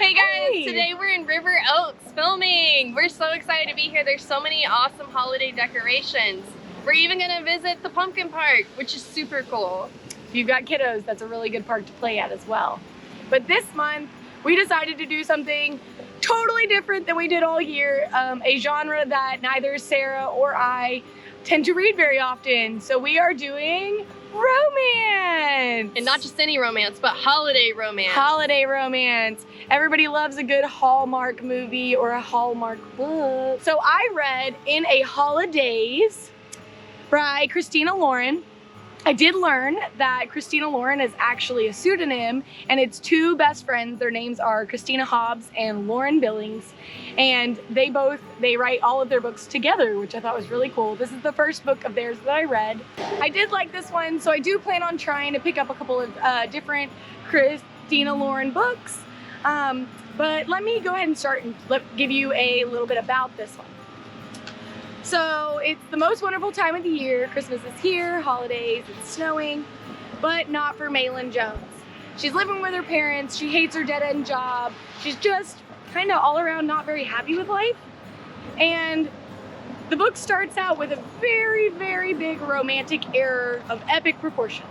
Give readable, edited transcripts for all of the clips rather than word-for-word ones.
Hey guys, Hey. Today we're in River Oaks filming. We're so excited to be here. There's so many awesome holiday decorations. We're even gonna visit the pumpkin park, which is super cool. If you've got kiddos, that's a really good park to play at as well. But this month, we decided to do something totally different than we did all year, a genre that neither Sarah or I tend to read very often. So we are doing romance. And not just any romance, but holiday romance. Holiday romance. Everybody loves a good Hallmark movie or a Hallmark book. So I read In a Holidays by Christina Lauren. I did learn that Christina Lauren is actually a pseudonym, and it's two best friends. Their names are Christina Hobbs and Lauren Billings, and they write all of their books together, which I thought was really cool. This is the first book of theirs that I read. I did like this one, so I do plan on trying to pick up a couple of different Christina Lauren books. But let me go ahead and start and give you a little bit about this one. So it's the most wonderful time of the year. Christmas is here, holidays, it's snowing, but not for Maylin Jones. She's living with her parents. She hates her dead-end job. She's just kind of all around not very happy with life. And the book starts out with a very, very big romantic error of epic proportions.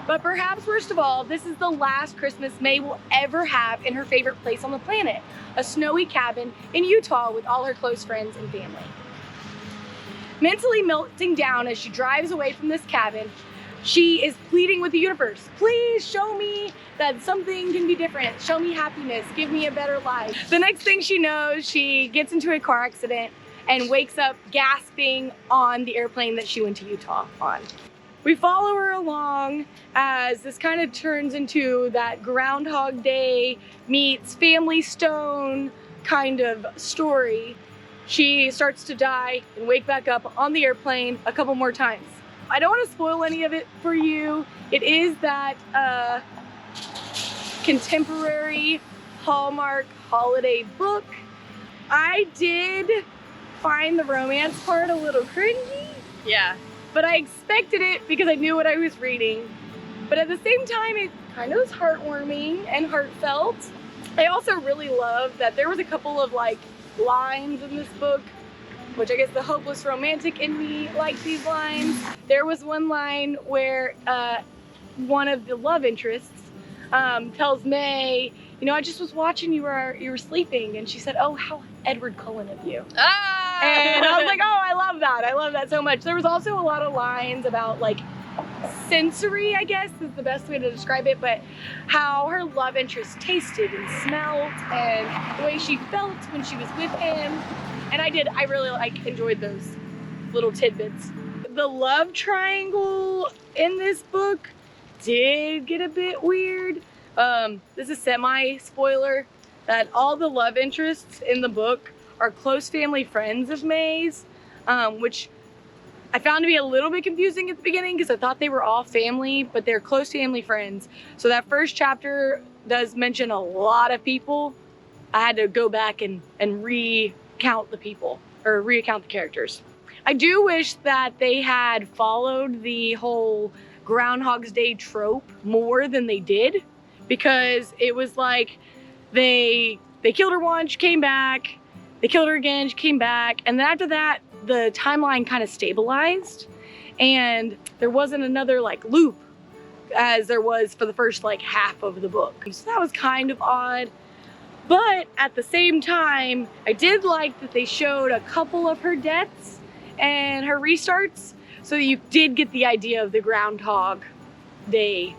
But perhaps worst of all, this is the last Christmas May will ever have in her favorite place on the planet, a snowy cabin in Utah with all her close friends and family. Mentally melting down as she drives away from this cabin, she is pleading with the universe, please show me that something can be different. Show me happiness, give me a better life. The next thing she knows, she gets into a car accident and wakes up gasping on the airplane that she went to Utah on. We follow her along as this kind of turns into that Groundhog Day meets Family Stone kind of story. She starts to die and wake back up on the airplane a couple more times. I don't want to spoil any of it for you. It is that contemporary Hallmark holiday book. I did find the romance part a little cringy. Yeah. But I expected it because I knew what I was reading. But at the same time, it kind of was heartwarming and heartfelt. I also really loved that there was a couple of lines in this book, which I guess the hopeless romantic in me liked these lines. There was one line where one of the love interests tells May, you know, I just was watching you were sleeping, and she said, oh, how Edward Cullen of you. Ah! And I was like, oh, I love that so much. There was also a lot of lines about sensory, I guess is the best way to describe it, but how her love interest tasted and smelled and the way she felt when she was with him. And I really enjoyed those little tidbits. The love triangle in this book did get a bit weird. This is semi-spoiler that all the love interests in the book are close family friends of May's, which I found to be a little bit confusing at the beginning because I thought they were all family, but they're close family friends. So that first chapter does mention a lot of people. I had to go back and recount the people, or recount the characters. I do wish that they had followed the whole Groundhog's Day trope more than they did, because it was like they killed her once, she came back, they killed her again, she came back, and then after that, the timeline kind of stabilized and there wasn't another loop as there was for the first half of the book. So that was kind of odd. But at the same time, I did like that they showed a couple of her deaths and her restarts, so that you did get the idea of the Groundhog Day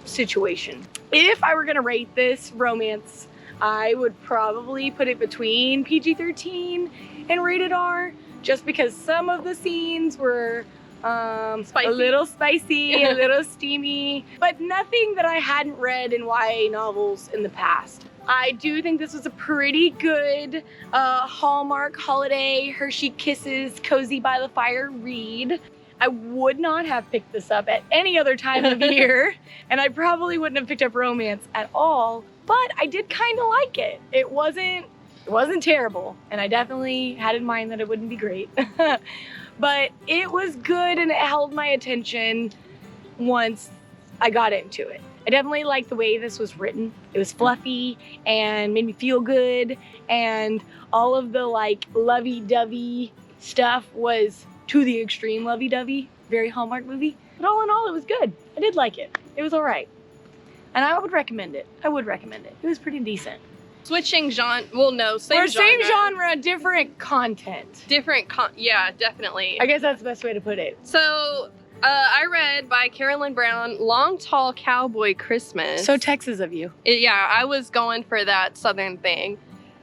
situation. If I were gonna rate this romance, I would probably put it between PG-13 and rated R, just because some of the scenes were a little spicy, a little steamy, but nothing that I hadn't read in YA novels in the past. I do think this was a pretty good Hallmark holiday, Hershey Kisses, cozy by the fire read. I would not have picked this up at any other time of year, and I probably wouldn't have picked up romance at all, but I did kind of like it. It wasn't terrible, and I definitely had in mind that it wouldn't be great. But it was good and it held my attention once I got into it. I definitely liked the way this was written. It was fluffy and made me feel good, and all of the like lovey-dovey stuff was to the extreme lovey-dovey. Very Hallmark movie. But all in all, it was good. I did like it. It was all right. And I would recommend it. I would recommend it. It was pretty decent. Switching genre, well, no, Same genre, different content. Yeah, definitely. I guess that's the best way to put it. So, I read by Carolyn Brown, Long Tall Cowboy Christmas. So Texas of you. Yeah, I was going for that Southern thing.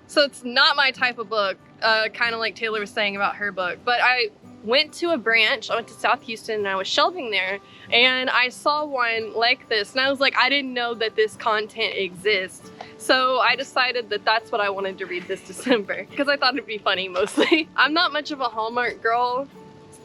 So it's not my type of book, kind of like Taylor was saying about her book. But I went to a branch, I went to South Houston, and I was shelving there, and I saw one like this, and I was like, I didn't know that this content exists. So I decided that that's what I wanted to read this December, because I thought it'd be funny mostly. I'm not much of a Hallmark girl,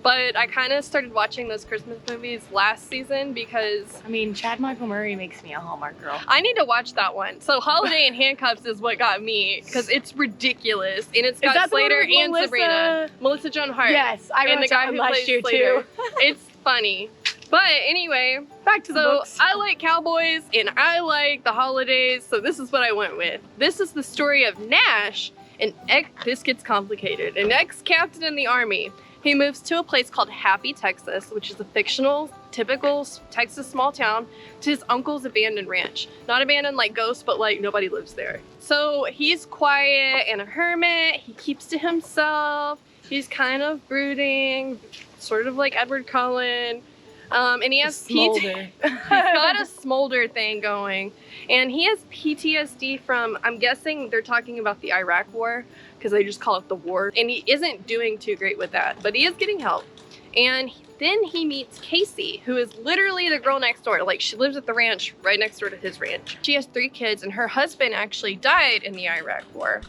but I kind of started watching those Christmas movies last season because... I mean, Chad Michael Murray makes me a Hallmark girl. I need to watch that one. So Holiday in Handcuffs is what got me, because it's ridiculous, and it's got Slater and Sabrina. Melissa Joan Hart. Yes, I and the guy who last plays year Slater. too. It's funny. But anyway, back to the books. I like cowboys and I like the holidays, so this is what I went with. This is the story of Nash, this gets complicated, an ex-captain in the Army. He moves to a place called Happy, Texas, which is a fictional, typical Texas small town, to his uncle's abandoned ranch. Not abandoned like ghosts, but like nobody lives there. So he's quiet and a hermit. He keeps to himself. He's kind of brooding, sort of like Edward Cullen. And he has he's got a smolder thing going, and he has PTSD from, I'm guessing they're talking about the Iraq War, because they just call it the war, and he isn't doing too great with that, but he is getting help. And then he meets Casey, who is literally the girl next door. Like, she lives at the ranch right next door to his ranch. She has 3 kids, and her husband actually died in the Iraq War.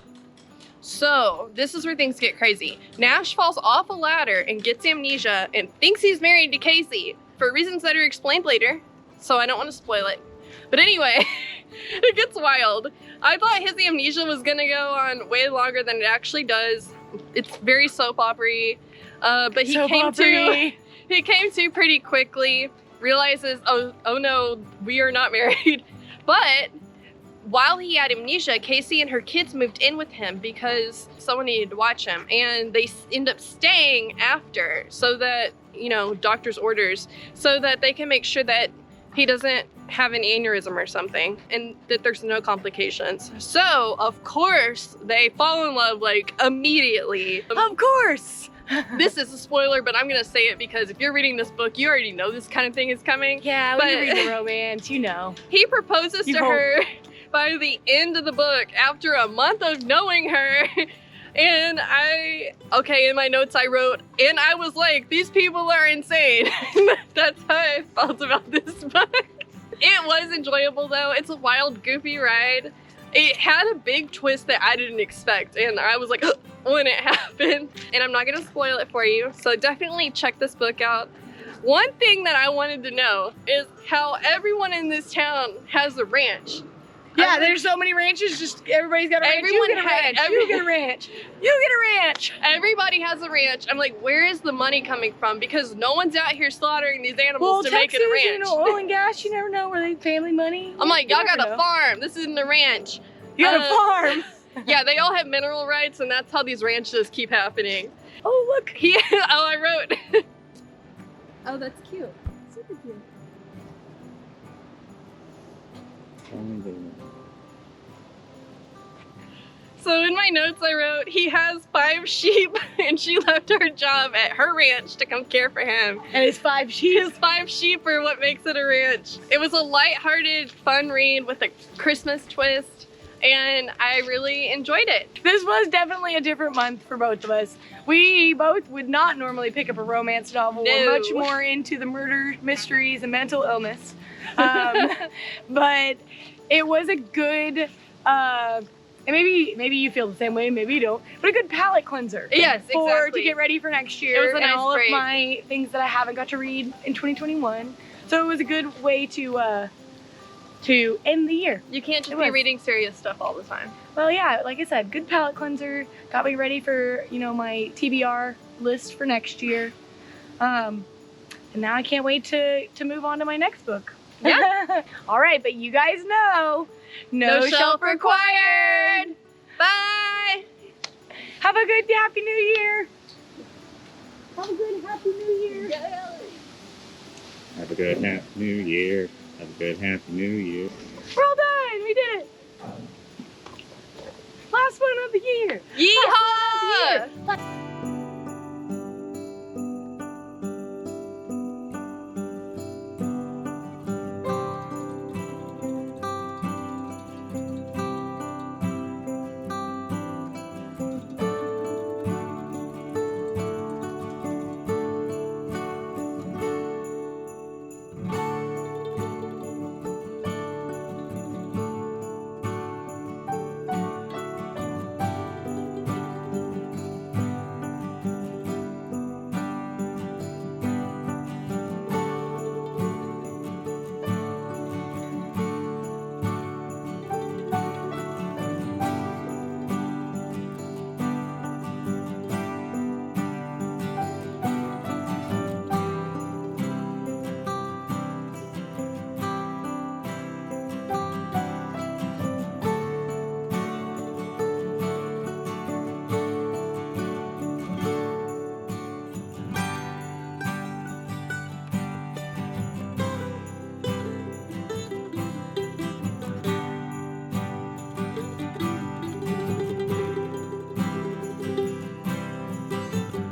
So this is where things get crazy. Nash falls off a ladder and gets amnesia and thinks he's married to Casey for reasons that are explained later, so I don't want to spoil it. But anyway, it gets wild. I thought his amnesia was gonna go on way longer than it actually does. It's very soap opera-y, but he came to pretty quickly, realizes, oh no, we are not married. But while he had amnesia, Casey and her kids moved in with him because someone needed to watch him, and they end up staying after, so that, you know, doctor's orders, so that they can make sure that he doesn't have an aneurysm or something, and that there's no complications. So, of course, they fall in love, like, immediately. Of course! This is a spoiler, but I'm gonna say it because if you're reading this book, you already know this kind of thing is coming. Yeah, when you read the romance, you know. He proposes to her by the end of the book, after a month of knowing her. And in my notes I wrote, and I was like, these people are insane. That's how I felt about this book. It was enjoyable though. It's a wild, goofy ride. It had a big twist that I didn't expect, and I was like, when it happened. And I'm not gonna spoil it for you, so definitely check this book out. One thing that I wanted to know is how everyone in this town has a ranch. Yeah, there's so many ranches, just everybody's got a ranch. You get a ranch. You get a ranch. You get a ranch. Everybody has a ranch. I'm like, where is the money coming from? Because no one's out here slaughtering these animals to make it a ranch. You know, oil and gas, you never know where they family money. I'm like, y'all got a farm. This isn't a ranch. You got a farm. Yeah, they all have mineral rights, and that's how these ranches keep happening. Oh, look. I wrote. Oh, that's cute. Super cute. So in my notes I wrote, he has 5 sheep and she left her job at her ranch to come care for him. And his 5 sheep? His 5 sheep are what makes it a ranch. It was a lighthearted, fun read with a Christmas twist, and I really enjoyed it. This was definitely a different month for both of us. We both would not normally pick up a romance novel. No. We're much more into the murder, mysteries, and mental illness. But it was a good, and maybe you feel the same way, maybe you don't, but a good palate cleanser. Yes, exactly. To get ready for next year. It was a nice all break. Of my things that I haven't got to read in 2021. So it was a good way to end the year. You can't just be reading serious stuff all the time. Well, yeah, like I said, good palate cleanser. Got me ready for, you know, my TBR list for next year. And now I can't wait to move on to my next book. Yeah. All right, but you guys know, no shelf required. Bye. Have a good Happy New Year. Have a good Happy New Year. Have a good Happy New Year. Have a good Happy New Year. We're all done. We did it. Last one of the year. Yeehaw!